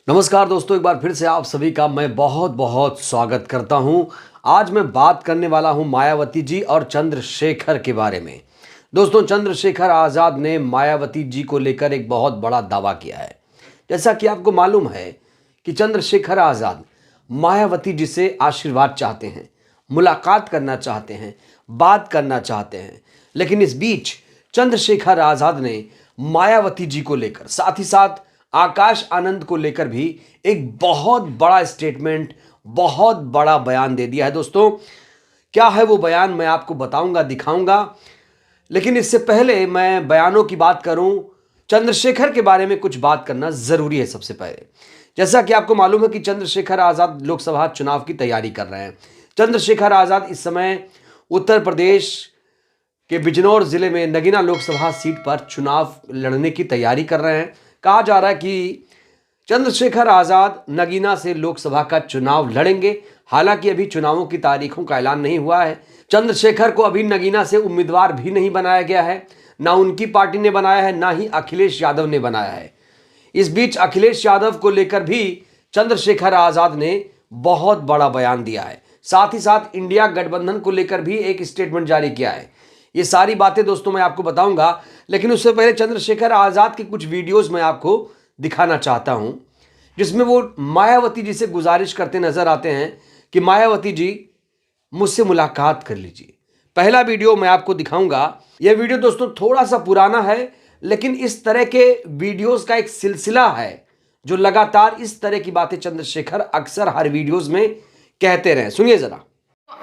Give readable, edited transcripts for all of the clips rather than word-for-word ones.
नमस्कार दोस्तों, एक बार फिर से आप सभी का मैं बहुत बहुत स्वागत करता हूं। आज मैं बात करने वाला हूं मायावती जी और चंद्रशेखर के बारे में। दोस्तों, चंद्रशेखर आज़ाद ने मायावती जी को लेकर एक बहुत बड़ा दावा किया है। जैसा कि आपको मालूम है कि चंद्रशेखर आज़ाद मायावती जी से आशीर्वाद चाहते हैं, मुलाकात करना चाहते हैं, बात करना चाहते हैं। लेकिन इस बीच चंद्रशेखर आज़ाद ने मायावती जी को लेकर, साथ ही साथ आकाश आनंद को लेकर भी एक बहुत बड़ा स्टेटमेंट, बहुत बड़ा बयान दे दिया है। दोस्तों, क्या है वो बयान मैं आपको बताऊंगा, दिखाऊंगा। लेकिन इससे पहले मैं बयानों की बात करूं, चंद्रशेखर के बारे में कुछ बात करना जरूरी है। सबसे पहले, जैसा कि आपको मालूम है कि चंद्रशेखर आज़ाद लोकसभा चुनाव की तैयारी कर रहे हैं। चंद्रशेखर आज़ाद इस समय उत्तर प्रदेश के बिजनौर जिले में नगीना लोकसभा सीट पर चुनाव लड़ने की तैयारी कर रहे हैं। कहा जा रहा है कि चंद्रशेखर आज़ाद नगीना से लोकसभा का चुनाव लड़ेंगे। हालांकि अभी चुनावों की तारीखों का ऐलान नहीं हुआ है। चंद्रशेखर को अभी नगीना से उम्मीदवार भी नहीं बनाया गया है, ना उनकी पार्टी ने बनाया है, ना ही अखिलेश यादव ने बनाया है। इस बीच अखिलेश यादव को लेकर भी चंद्रशेखर आज़ाद ने बहुत बड़ा बयान दिया है। साथ ही साथ इंडिया गठबंधन को लेकर भी एक स्टेटमेंट जारी किया है। ये सारी बातें दोस्तों मैं आपको बताऊंगा, लेकिन उससे पहले चंद्रशेखर आज़ाद के कुछ वीडियोस मैं आपको दिखाना चाहता हूं, जिसमें वो मायावती जी से गुजारिश करते नजर आते हैं कि मायावती जी, मुझसे मुलाकात कर लीजिए। पहला वीडियो मैं आपको दिखाऊंगा। यह वीडियो दोस्तों थोड़ा सा पुराना है, लेकिन इस तरह के वीडियोस का एक सिलसिला है जो लगातार इस तरह की बातें चंद्रशेखर अक्सर हर वीडियोस में कहते रहे। सुनिए जरा।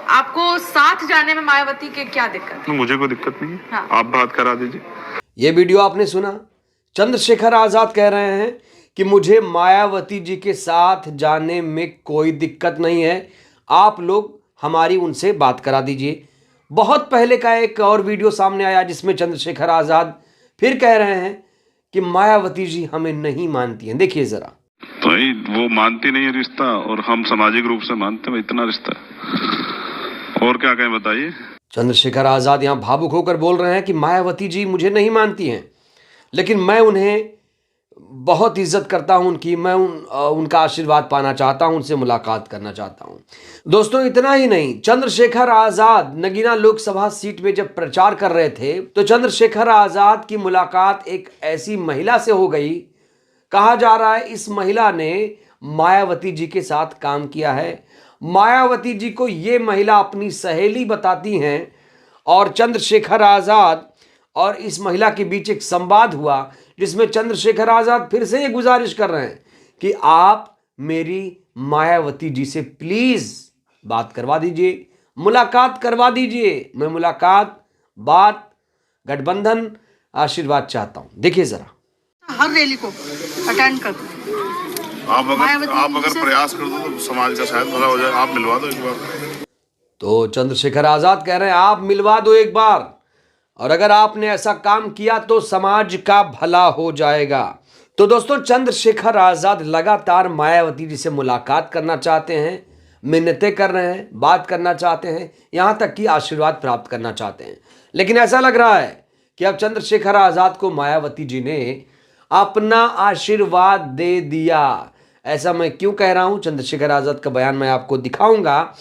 आपको साथ जाने में मायावती के क्या दिक्कत है? मुझे कोई दिक्कत नहीं है। हाँ। आप बात करा दीजिए। ये वीडियो आपने सुना। चंद्रशेखर आज़ाद कह रहे हैं कि मुझे मायावती जी के साथ जाने में कोई दिक्कत नहीं है, आप लोग हमारी उनसे बात करा दीजिए। बहुत पहले का एक और वीडियो सामने आया जिसमें चंद्रशेखर आज़ाद फिर कह रहे हैं कि मायावती जी हमें नहीं मानती हैं। देखिए जरा। तो वो मानती नहीं है रिश्ता, और हम सामाजिक रूप से मानते हैं, इतना रिश्ता है। और क्या कहें बताइए। चंद्रशेखर आज़ाद यहाँ भावुक होकर बोल रहे हैं कि मायावती जी मुझे नहीं मानती हैं, लेकिन मैं उन्हें बहुत इज्जत करता हूं उनकी। मैं उनका आशीर्वाद पाना चाहता हूं, उनसे मुलाकात करना चाहता हूं। दोस्तों, इतना ही नहीं, चंद्रशेखर आज़ाद नगीना लोकसभा सीट में जब प्रचार कर रहे थे तो चंद्रशेखर आज़ाद की मुलाकात एक ऐसी महिला से हो गई। कहा जा रहा है इस महिला ने मायावती जी के साथ काम किया है। मायावती जी को ये महिला अपनी सहेली बताती हैं और चंद्रशेखर आज़ाद और इस महिला के बीच एक संवाद हुआ, जिसमें चंद्रशेखर आज़ाद फिर से ये गुजारिश कर रहे हैं कि आप मेरी मायावती जी से प्लीज बात करवा दीजिए, मुलाकात करवा दीजिए। मैं मुलाकात, बात, गठबंधन, आशीर्वाद चाहता हूं। देखिए जरा। हर रैली को अटेंड कर दो। आप अगर प्रयास कर दो तो समाज का शायद भला हो जाए। आप मिलवा दो एक बार। तो चंद्रशेखर आज़ाद कह रहे हैं आप मिलवा दो एक बार, और अगर आपने ऐसा काम किया तो समाज का भला हो जाएगा। तो दोस्तों, चंद्रशेखर आज़ाद लगातार मायावती जी से मुलाकात करना चाहते हैं, मिन्नतें कर रहे हैं, बात करना चाहते हैं, यहाँ तक कि आशीर्वाद प्राप्त करना चाहते हैं। लेकिन ऐसा लग रहा है कि अब चंद्रशेखर आज़ाद को मायावती जी ने अपना आशीर्वाद दे दिया। ऐसा मैं क्यों कह रहा हूँ, चंद्रशेखर आज़ाद का बयान मैं आपको दिखाऊंगा।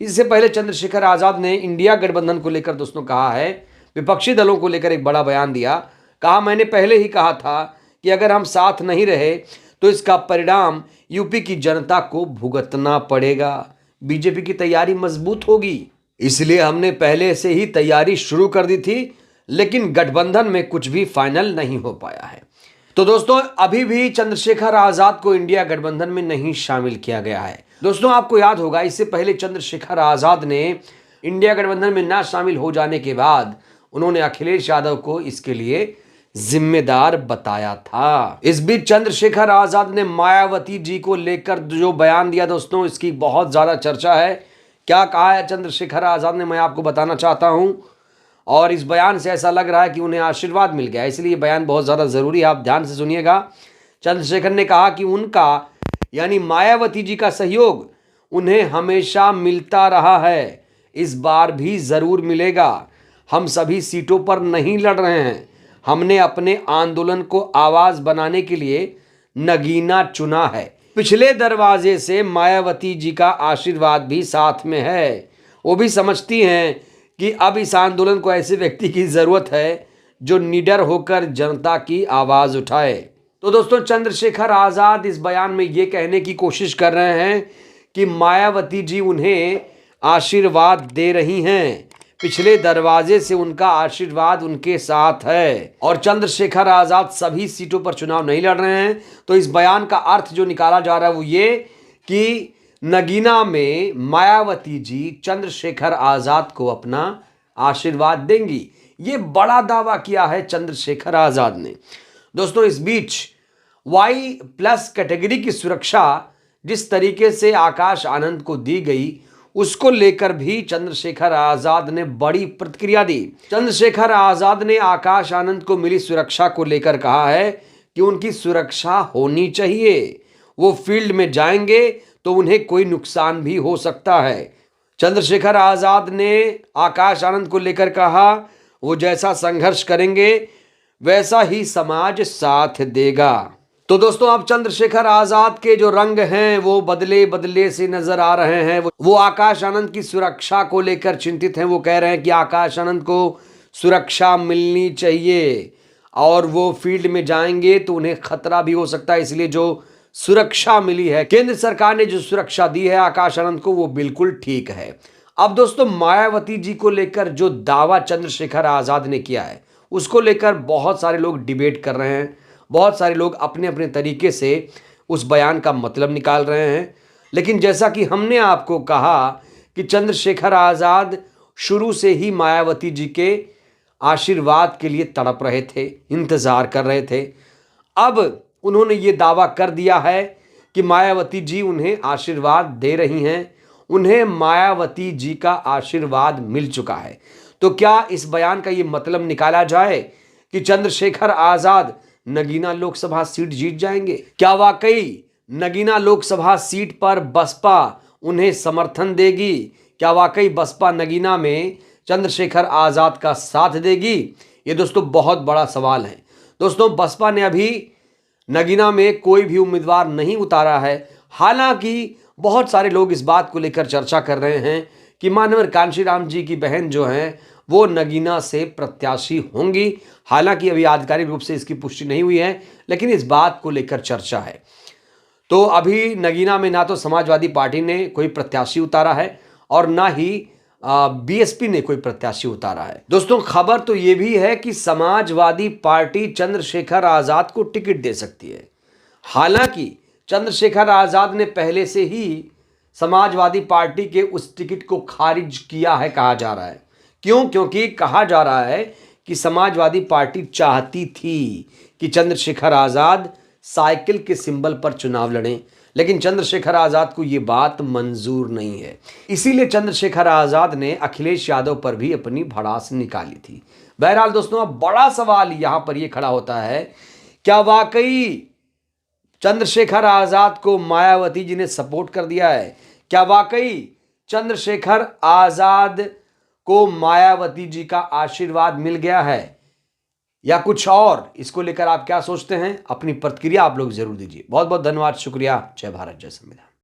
इससे पहले चंद्रशेखर आज़ाद ने इंडिया गठबंधन को लेकर दोस्तों कहा है, विपक्षी दलों को लेकर एक बड़ा बयान दिया। कहा मैंने पहले ही कहा था कि अगर हम साथ नहीं रहे तो इसका परिणाम यूपी की जनता को भुगतना पड़ेगा। बीजेपी की तैयारी मजबूत होगी, इसलिए हमने पहले से ही तैयारी शुरू कर दी थी, लेकिन गठबंधन में कुछ भी फाइनल नहीं हो पाया है। तो दोस्तों, अभी भी चंद्रशेखर आज़ाद को इंडिया गठबंधन में नहीं शामिल किया गया है। दोस्तों, आपको याद होगा इससे पहले चंद्रशेखर आज़ाद ने इंडिया गठबंधन में ना शामिल हो जाने के बाद उन्होंने अखिलेश यादव को इसके लिए जिम्मेदार बताया था। इस बीच चंद्रशेखर आज़ाद ने मायावती जी को लेकर जो बयान दिया दोस्तों, इसकी बहुत ज़्यादा चर्चा है। क्या कहा है चंद्रशेखर आज़ाद ने, मैं आपको बताना चाहता हूं। और इस बयान से ऐसा लग रहा है कि उन्हें आशीर्वाद मिल गया, इसलिए बयान बहुत ज़्यादा ज़रूरी है, आप ध्यान से सुनिएगा। चंद्रशेखर ने कहा कि उनका यानी मायावती जी का सहयोग उन्हें हमेशा मिलता रहा है, इस बार भी ज़रूर मिलेगा। हम सभी सीटों पर नहीं लड़ रहे हैं, हमने अपने आंदोलन को आवाज़ बनाने के लिए नगीना चुना है। पिछले दरवाजे से मायावती जी का आशीर्वाद भी साथ में है। वो भी समझती हैं कि अब इस आंदोलन को ऐसे व्यक्ति की जरूरत है जो निडर होकर जनता की आवाज उठाए। तो दोस्तों, चंद्रशेखर आजाद इस बयान में ये कहने की कोशिश कर रहे हैं कि मायावती जी उन्हें आशीर्वाद दे रही हैं, पिछले दरवाजे से उनका आशीर्वाद उनके साथ है और चंद्रशेखर आजाद सभी सीटों पर चुनाव नहीं लड़ रहे हैं। तो इस बयान का अर्थ जो निकाला जा रहा है वो ये कि नगीना में मायावती जी चंद्रशेखर आजाद को अपना आशीर्वाद देंगी। ये बड़ा दावा किया है चंद्रशेखर आजाद ने। दोस्तों, इस बीच Y+ कैटेगरी की सुरक्षा जिस तरीके से आकाश आनंद को दी गई उसको लेकर भी चंद्रशेखर आजाद ने बड़ी प्रतिक्रिया दी। चंद्रशेखर आजाद ने आकाश आनंद को मिली सुरक्षा को लेकर कहा है कि उनकी सुरक्षा होनी चाहिए। वो फील्ड में जाएंगे तो उन्हें कोई नुकसान भी हो सकता है। चंद्रशेखर आजाद ने आकाश आनंद को लेकर कहा वो जैसा संघर्ष करेंगे वैसा ही समाज साथ देगा। तो दोस्तों, अब चंद्रशेखर आजाद के जो रंग हैं वो बदले बदले से नजर आ रहे हैं। वो आकाश आनंद की सुरक्षा को लेकर चिंतित हैं। वो कह रहे हैं कि आकाश आनंद को सुरक्षा मिलनी चाहिए और वो फील्ड में जाएंगे तो उन्हें खतरा भी हो सकता है, इसलिए जो सुरक्षा मिली है, केंद्र सरकार ने जो सुरक्षा दी है आकाश आनंद को, वो बिल्कुल ठीक है। अब दोस्तों, मायावती जी को लेकर जो दावा चंद्रशेखर आजाद ने किया है उसको लेकर बहुत सारे लोग डिबेट कर रहे हैं। बहुत सारे लोग अपने अपने तरीके से उस बयान का मतलब निकाल रहे हैं। लेकिन जैसा कि हमने आपको कहा कि चंद्रशेखर आजाद शुरू से ही मायावती जी के आशीर्वाद के लिए तड़प रहे थे, इंतजार कर रहे थे। अब उन्होंने ये दावा कर दिया है कि मायावती जी उन्हें आशीर्वाद दे रही हैं, उन्हें मायावती जी का आशीर्वाद मिल चुका है। तो क्या इस बयान का ये मतलब निकाला जाए कि चंद्रशेखर आजाद नगीना लोकसभा सीट जीत जाएंगे? क्या वाकई नगीना लोकसभा सीट पर बसपा उन्हें समर्थन देगी? क्या वाकई बसपा नगीना में चंद्रशेखर आजाद का साथ देगी? ये दोस्तों बहुत बड़ा सवाल है। दोस्तों, बसपा ने अभी नगीना में कोई भी उम्मीदवार नहीं उतारा है। हालांकि बहुत सारे लोग इस बात को लेकर चर्चा कर रहे हैं कि मानवर कांशीराम जी की बहन जो हैं वो नगीना से प्रत्याशी होंगी। हालांकि अभी आधिकारिक रूप से इसकी पुष्टि नहीं हुई है, लेकिन इस बात को लेकर चर्चा है। तो अभी नगीना में ना तो समाजवादी पार्टी ने कोई प्रत्याशी उतारा है और ना ही बीएसपी ने कोई प्रत्याशी उतारा है। दोस्तों, खबर तो ये भी है कि समाजवादी पार्टी चंद्रशेखर आजाद को टिकट दे सकती है। हालांकि चंद्रशेखर आजाद ने पहले से ही समाजवादी पार्टी के उस टिकट को खारिज किया है, कहा जा रहा है। क्यों? क्योंकि कहा जा रहा है कि समाजवादी पार्टी चाहती थी कि चंद्रशेखर आजाद साइकिल के सिंबल पर चुनाव लड़ें, लेकिन चंद्रशेखर आजाद को यह बात मंजूर नहीं है। इसीलिए चंद्रशेखर आजाद ने अखिलेश यादव पर भी अपनी भड़ास निकाली थी। बहरहाल दोस्तों, अब बड़ा सवाल यहां पर यह खड़ा होता है, क्या वाकई चंद्रशेखर आजाद को मायावती जी ने सपोर्ट कर दिया है? क्या वाकई चंद्रशेखर आजाद को मायावती जी का आशीर्वाद मिल गया है या कुछ और? इसको लेकर आप क्या सोचते हैं? अपनी प्रतिक्रिया आप लोग जरूर दीजिए। बहुत बहुत धन्यवाद, शुक्रिया। जय भारत, जय संविधान।